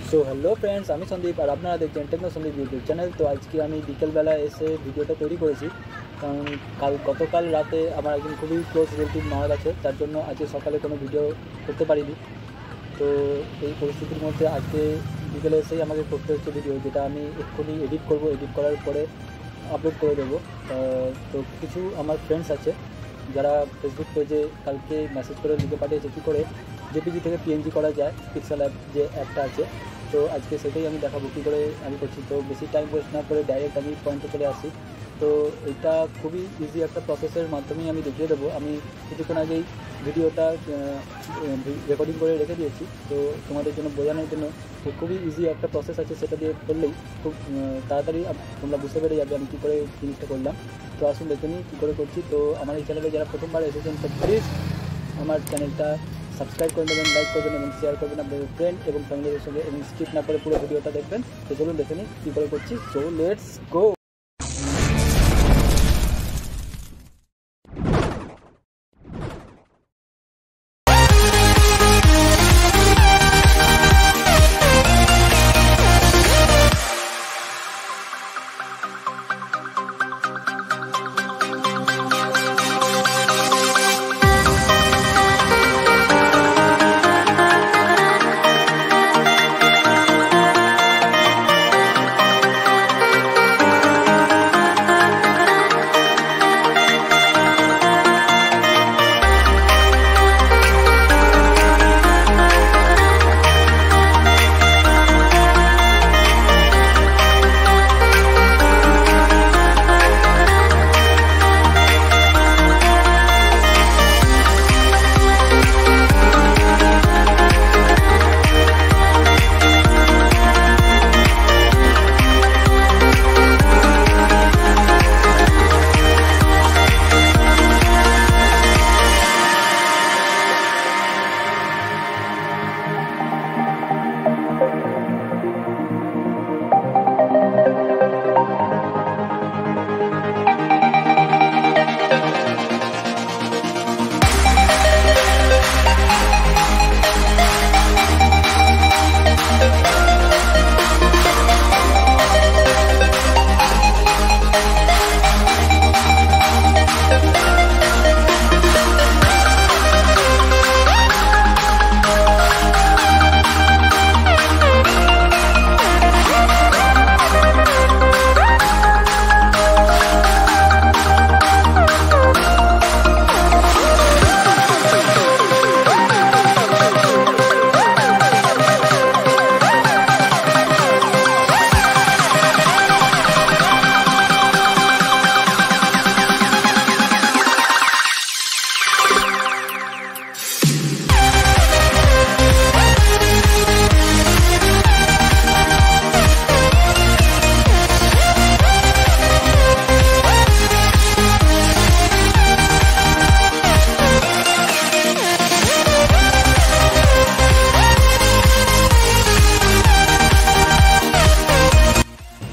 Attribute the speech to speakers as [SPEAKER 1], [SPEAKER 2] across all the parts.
[SPEAKER 1] So hello friends आमी सन्दीप और अपनारा देखছেন techno Sandeep YouTube channel. तो आज के आमी बिकेल बेला एसे भिडियोटा तैरी करेছি कारण गतकाल राते आमार एकজন খুবই ক্লোজ রিলেটিভ মারা গেছে, তার জন্য আজকে সকালে কোনো ভিডিও করতে পারিনি। তো এই পরিস্থিতির মধ্যে আজকে বিকেলে এসেই আমাকে করতে হচ্ছে ভিডিও, যেটা আমি এক্ষুনি এডিট করব। এডিট করার পরে আপলোড করে দেবো। তো কিছু আমার ফ্রেন্ডস আছে যারা ফেসবুক পেজে কালকে মেসেজ করে লিখে পাঠিয়েছে কী করে জেপিজি থেকে পিএনজি করা যায় পিক্সেলঅ্যাপ যে অ্যাপটা আছে। তো আজকে সেটাই আমি দেখাবো কী করে আমি করছি। তো বেশি টাইম ওয়েস্ট না করে ডাইরেক্ট আমি পয়েন্টে চলে আসি। তো এটা খুবই ইজি একটা প্রসেসের মাধ্যমেই আমি দেখিয়ে দেবো। আমি কিছুক্ষণ আগেই ভিডিওটা রেকর্ডিং করে রেখে দিয়েছি, তো তোমাদের জন্য বোঝানোর জন্য খুবই ইজি একটা প্রসেস আছে, সেটা দিয়ে করলেই খুব তাড়াতাড়ি তোমরা বুঝতে পেরে যাবে আমি কী করে জিনিসটা করলাম। তো আসুন দেখে নিই কী করে করছি। তো আমার এই চ্যানেলে যারা প্রথমবার এসেছেন তো প্লিজ আমার চ্যানেলটা সাবস্ক্রাইব করে দেবেন, লাইক করবেন এবং শেয়ার করবেন আপনাদের ফ্রেন্ড এবং ফ্যামিলিদের সঙ্গে, এবং স্কিপ না করে পুরো ভিডিওটা দেখবেন। তো চলুন দেখে নিই কী করে করছি। So let's go.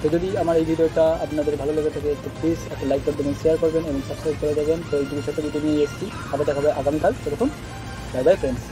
[SPEAKER 1] তো যদি আমার এই ভিডিওটা আপনাদের ভালো লেগে থাকে তো প্লিজ একটা লাইক করে দেবেন, শেয়ার করবেন এবং সাবস্ক্রাইব করে দেবেন। তো এই দুটো ভিডিও নিয়ে এসেছি, আবার দেখা হবে আগামীকাল। সেরকম বাই বাই ফ্রেন্ডস।